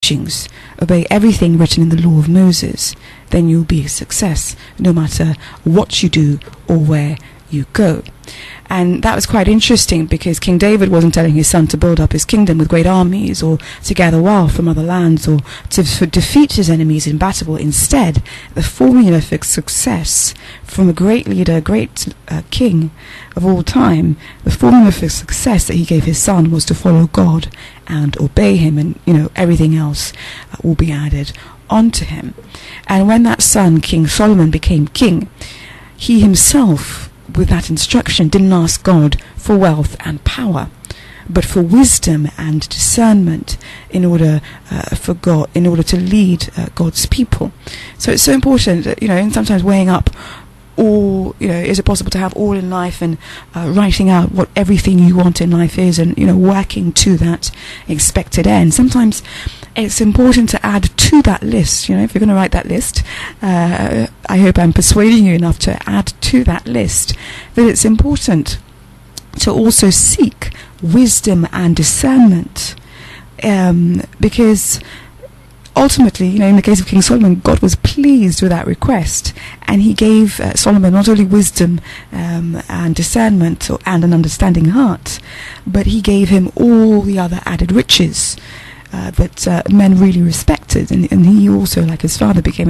teachings, obey everything written in the law of Moses, then you'll be a success, no matter what you do or where you go. And that was quite interesting, because King David wasn't telling his son to build up his kingdom with great armies, or to gather wealth from other lands, or to defeat his enemies in battle. Instead, the formula for success from a great leader, a great king of all time, the formula for success that he gave his son was to follow God and obey him, and everything else will be added onto him. And when that son, King Solomon, became king, he himself, with that instruction, didn't ask God for wealth and power, but for wisdom and discernment in order to lead God's people. So it's so important, and sometimes weighing up all, is it possible to have all in life, and writing out what everything you want in life is, and working to that expected end. Sometimes it's important to add to that list. If you're going to write that list, I hope I'm persuading you enough to add to that list that it's important to also seek wisdom and discernment, because ultimately, in the case of King Solomon, God was pleased with that request, and he gave Solomon not only wisdom and discernment and an understanding heart, but he gave him all the other added riches that men really respected, and he also, like his father, became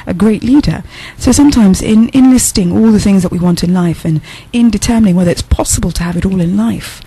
a great leader. So sometimes in listing all the things that we want in life, and in determining whether it's possible to have it all in life,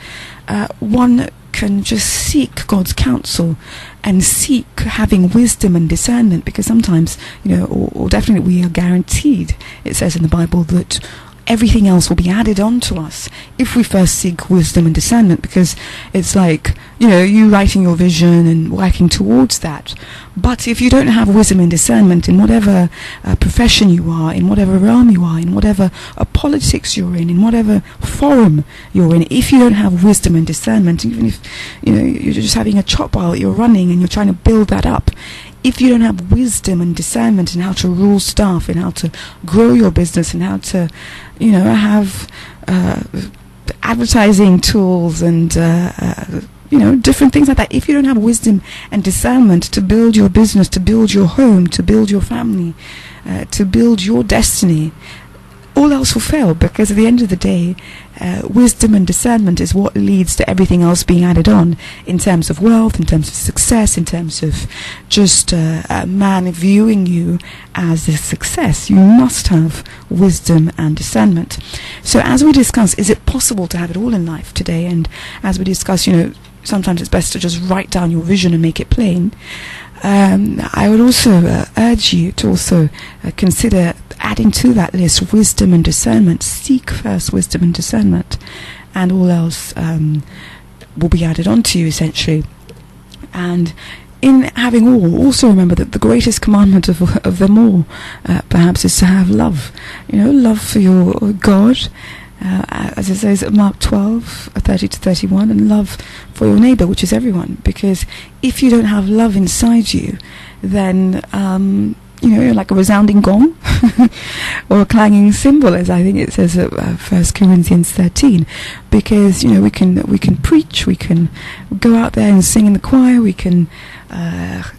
one can just seek God's counsel and seek having wisdom and discernment, because sometimes, or definitely we are guaranteed, it says in the Bible, that everything else will be added on to us if we first seek wisdom and discernment, because it's like, you writing your vision and working towards that. But if you don't have wisdom and discernment in whatever profession you are, in whatever realm you are, in whatever politics you're in whatever forum you're in, if you don't have wisdom and discernment, even if you're just having a chop while you're running and you're trying to build that up, if you don't have wisdom and discernment in how to rule staff, and how to grow your business, and how to, have advertising tools and different things like that, if you don't have wisdom and discernment to build your business, to build your home, to build your family, to build your destiny, all else will fail, because at the end of the day, wisdom and discernment is what leads to everything else being added on, in terms of wealth, in terms of success, in terms of just a man viewing you as a success. You must have wisdom and discernment. So as we discuss, is it possible to have it all in life today? And as we discuss, sometimes it's best to just write down your vision and make it plain. I would also urge you to also consider adding to that list wisdom and discernment. Seek first wisdom and discernment, and all else will be added on to you, essentially. And in having all, also remember that the greatest commandment of them all, perhaps, is to have love. Love for your God, as it says at Mark 12:30-31, and love for your neighbour, which is everyone. Because if you don't have love inside you, then you're like a resounding gong or a clanging cymbal, as I think it says at 1 Corinthians 13. Because we can preach, we can go out there and sing in the choir, we can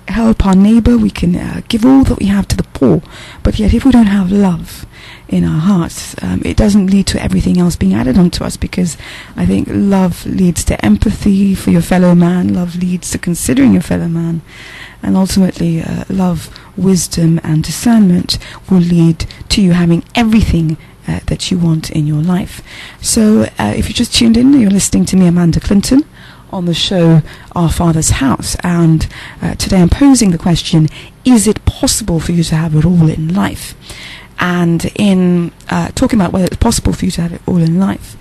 help our neighbour, we can give all that we have to the poor, but yet if we don't have love in our hearts, it doesn't lead to everything else being added onto us. Because I think love leads to empathy for your fellow man, love leads to considering your fellow man, and ultimately love, wisdom and discernment will lead to you having everything that you want in your life. So if you just tuned in, you're listening to me, Amanda Clinton, on the show Our Father's House, and today I'm posing the question, is it possible for you to have it all in life? And in talking about whether it's possible for you to have it all in life,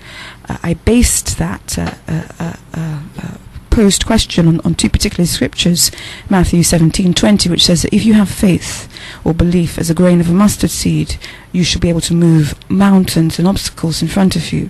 I based that posed question on two particular scriptures, Matthew 17:20, which says that if you have faith or belief as a grain of a mustard seed, you should be able to move mountains and obstacles in front of you,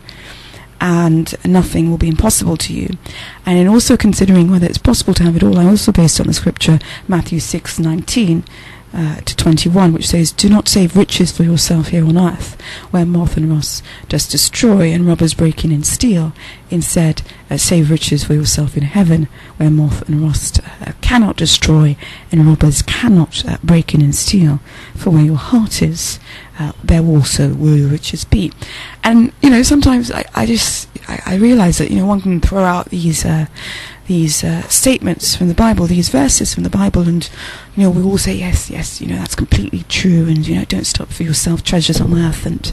and nothing will be impossible to you. And in also considering whether it's possible to have it all, I also based on the scripture Matthew 6:19, to 21, which says, "Do not save riches for yourself here on earth, where moth and rust does destroy and robbers break in and steal. Instead, save riches for yourself in heaven, where moth and rust cannot destroy and robbers cannot break in and steal. For where your heart is, there also will your riches be." And sometimes I realize that one can throw out these statements from the Bible, these verses from the Bible, and we all say yes, that's completely true, and don't store up for yourself treasures on earth and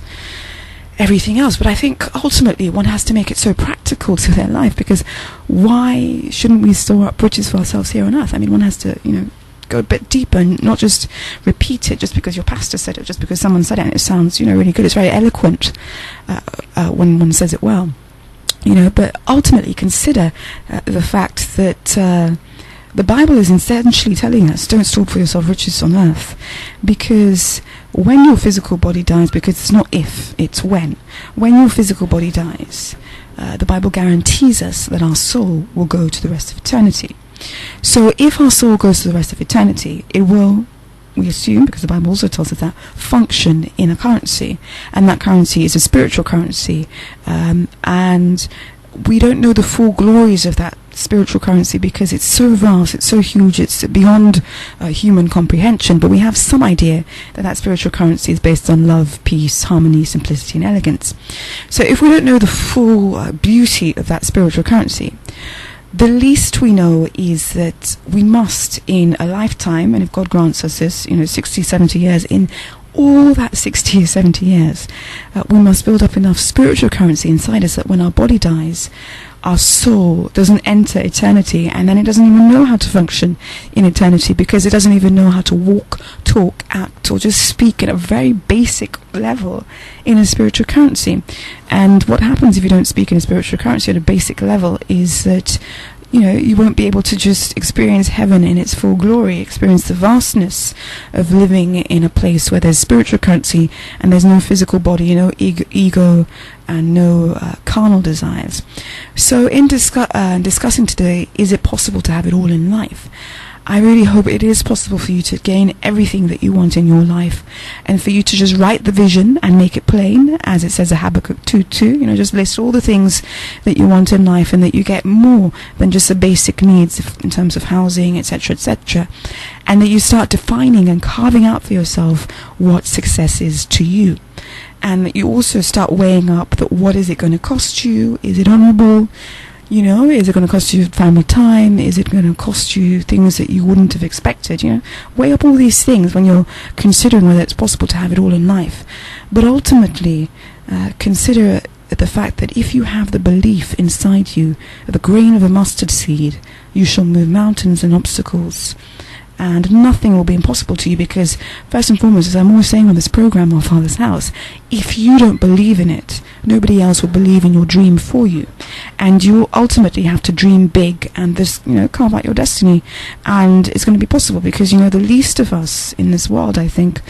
everything else. But I think ultimately one has to make it so practical to their life, because why shouldn't we store up riches for ourselves here on earth? I mean, one has to go a bit deeper and not just repeat it just because your pastor said it, just because someone said it and it sounds really good. It's very eloquent when one says it well. But ultimately consider the fact that the Bible is essentially telling us, don't store for yourself riches on earth, because when your physical body dies, because it's not if, it's when your physical body dies, the Bible guarantees us that our soul will go to the rest of eternity. So if our soul goes to the rest of eternity, it will, we assume, because the Bible also tells us that, function in a currency, and that currency is a spiritual currency, and we don't know the full glories of that spiritual currency because it's so vast, it's so huge, it's beyond human comprehension, but we have some idea that spiritual currency is based on love, peace, harmony, simplicity and elegance. So if we don't know the full beauty of that spiritual currency, the least we know is that we must, in a lifetime, and if God grants us this, 60, 70 years, in all that 60 or 70 years, we must build up enough spiritual currency inside us that when our body dies, our soul doesn't enter eternity, and then it doesn't even know how to function in eternity, because it doesn't even know how to walk, talk, act, or just speak at a very basic level in a spiritual currency. And what happens if you don't speak in a spiritual currency at a basic level is that you won't be able to just experience heaven in its full glory, experience the vastness of living in a place where there's spiritual currency and there's no physical body, no ego and no carnal desires. So in discussing today, is it possible to have it all in life? I really hope it is possible for you to gain everything that you want in your life, and for you to just write the vision and make it plain, as it says in Habakkuk 2:2. Just list all the things that you want in life, and that you get more than just the basic needs in terms of housing, etc., etc., and that you start defining and carving out for yourself what success is to you. And that you also start weighing up that what is it going to cost you? Is it honorable? Is it going to cost you family time? Is it going to cost you things that you wouldn't have expected? Weigh up all these things when you're considering whether it's possible to have it all in life. But ultimately, consider the fact that if you have the belief inside you, the grain of a mustard seed, you shall move mountains and obstacles, and nothing will be impossible to you, because first and foremost, as I'm always saying on this program, Our Father's House, if you don't believe in it, nobody else will believe in your dream for you, and you will ultimately have to dream big and just carve out your destiny. And it's going to be possible because the least of us in this world, I think,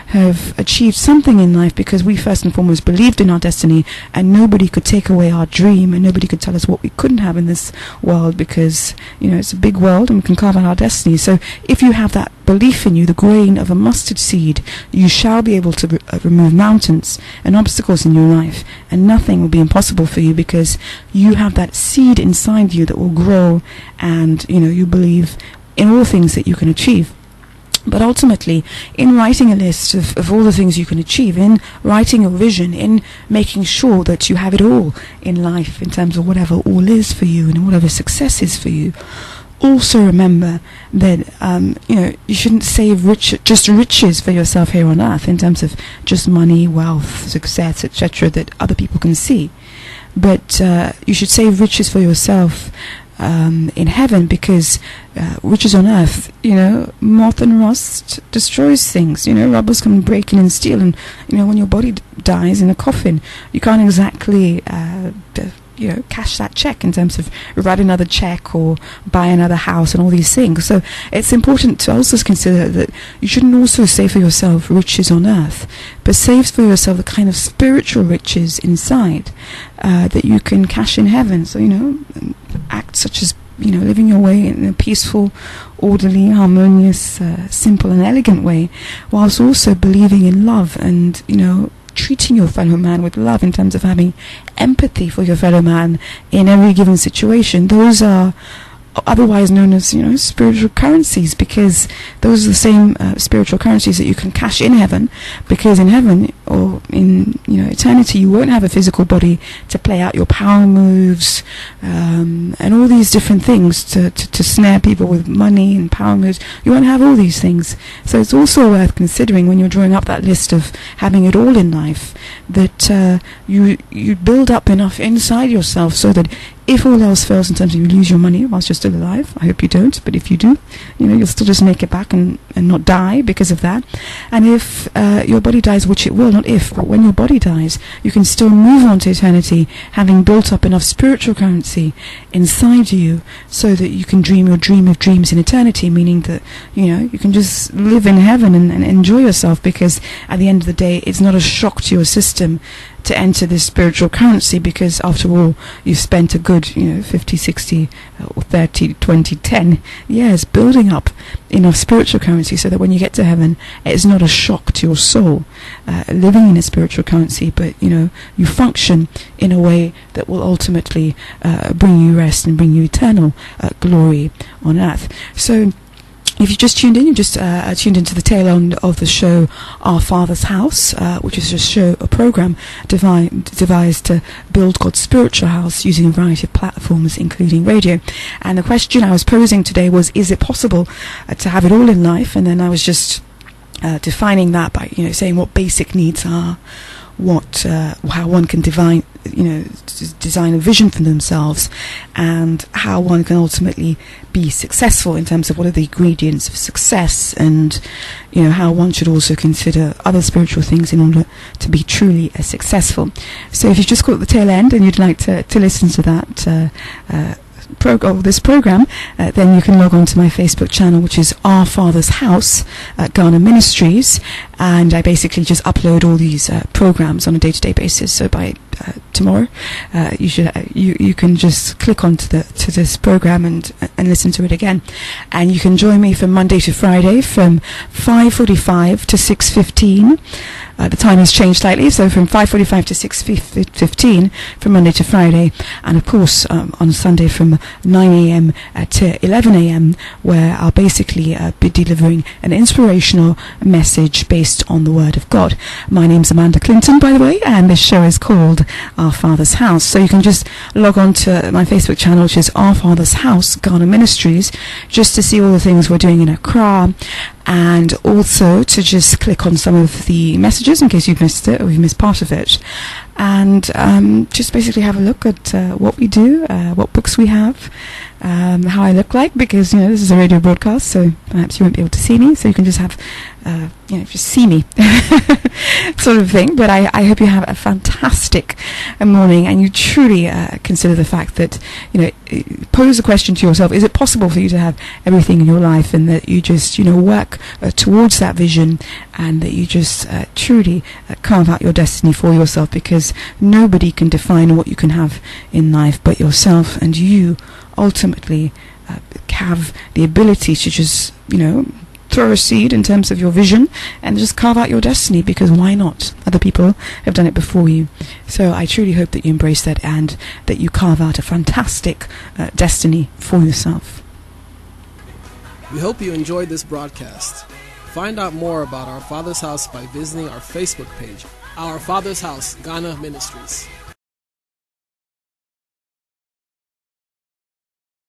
have achieved something in life because we first and foremost believed in our destiny, and nobody could take away our dream, and nobody could tell us what we couldn't have in this world, because it's a big world and we can carve out our destiny. So if you have that belief in you, the grain of a mustard seed, you shall be able to remove mountains and obstacles in your life, and nothing will be impossible for you, because you have that seed inside you that will grow, and you believe in all things that you can achieve. But ultimately, in writing a list of all the things you can achieve, in writing a vision, in making sure that you have it all in life in terms of whatever all is for you and whatever success is for you, also remember that you shouldn't save just riches for yourself here on earth in terms of just money, wealth, success, etc., that other people can see. But you should save riches for yourself in heaven, because riches on earth, moth and rust destroys things. Robbers can break in and steal, and when your body dies in a coffin, you can't exactly cash that check in terms of write another check or buy another house and all these things. So it's important to also consider that you shouldn't also save for yourself riches on earth, but save for yourself the kind of spiritual riches inside that you can cash in heaven. So acts such as living your way in a peaceful, orderly, harmonious, simple and elegant way, whilst also believing in love and, treating your fellow man with love in terms of having empathy for your fellow man in every given situation. Those are otherwise known as, spiritual currencies, because those are the same spiritual currencies that you can cash in heaven, because in heaven or in, eternity, you won't have a physical body to play out your power moves, and all these different things to snare people with money and power moves. You won't have all these things. So it's also worth considering when you're drawing up that list of having it all in life, that you build up enough inside yourself so that if all else fails in terms of you lose your money whilst you're still alive, I hope you don't, but if you do, you'll still just make it back and not die because of that. And if your body dies, which it will, not if, but when your body dies, you can still move on to eternity, having built up enough spiritual currency inside you so that you can dream your dream of dreams in eternity, meaning that, you can just live in heaven and enjoy yourself, because at the end of the day, it's not a shock to your system to enter this spiritual currency, because after all, you've spent a good 50, 60 or 30, 20, 10 years building up enough spiritual currency so that when you get to heaven, it's not a shock to your soul living in a spiritual currency, but you function in a way that will ultimately bring you rest and bring you eternal glory on earth. So if you just tuned in, you just tuned into the tail end of the show Our Father's House, which is a program devised to build God's spiritual house using a variety of platforms, including radio. And the question I was posing today was, is it possible to have it all in life? And then I was just defining that by saying what basic needs are, how one can design a vision for themselves, and how one can ultimately be successful in terms of what are the ingredients of success, and how one should also consider other spiritual things in order to be truly successful. So if you just caught the tail end and you'd like to listen to that this program, then you can log on to my Facebook channel, which is Our Father's House, Ghana Ministries, and I basically just upload all these programs on a day-to-day basis. So by tomorrow, you can just click onto this program and listen to it again, and you can join me from Monday to Friday from 5:45 to 6:15. The time has changed slightly, so from 5:45 to 6:15 from Monday to Friday, and of course on Sunday from 9 a.m. to 11 a.m., where I'll basically be delivering an inspirational message based on the Word of God. My name's Amanda Clinton, by the way, and this show is called Our Father's House. So you can just log on to my Facebook channel, which is Our Father's House, Ghana Ministries, just to see all the things we're doing in Accra, and also to just click on some of the messages in case you've missed it or you've missed part of it, and just basically have a look at what we do, what books we have, how I look like, because this is a radio broadcast, so perhaps you won't be able to see me, so you can just have just see me sort of thing. But I hope you have a fantastic morning, and you truly consider the fact that pose the question to yourself: is it possible for you to have everything in your life, and that you just work towards that vision, and that you just truly carve out your destiny for yourself, because nobody can define what you can have in life but yourself, and you ultimately have the ability to just throw a seed in terms of your vision and just carve out your destiny, because why not? Other people have done it before you. So I truly hope that you embrace that, and that you carve out a fantastic destiny for yourself. We hope you enjoyed this broadcast. Find out more about Our Father's House by visiting our Facebook page, Our Father's House, Ghana Ministries.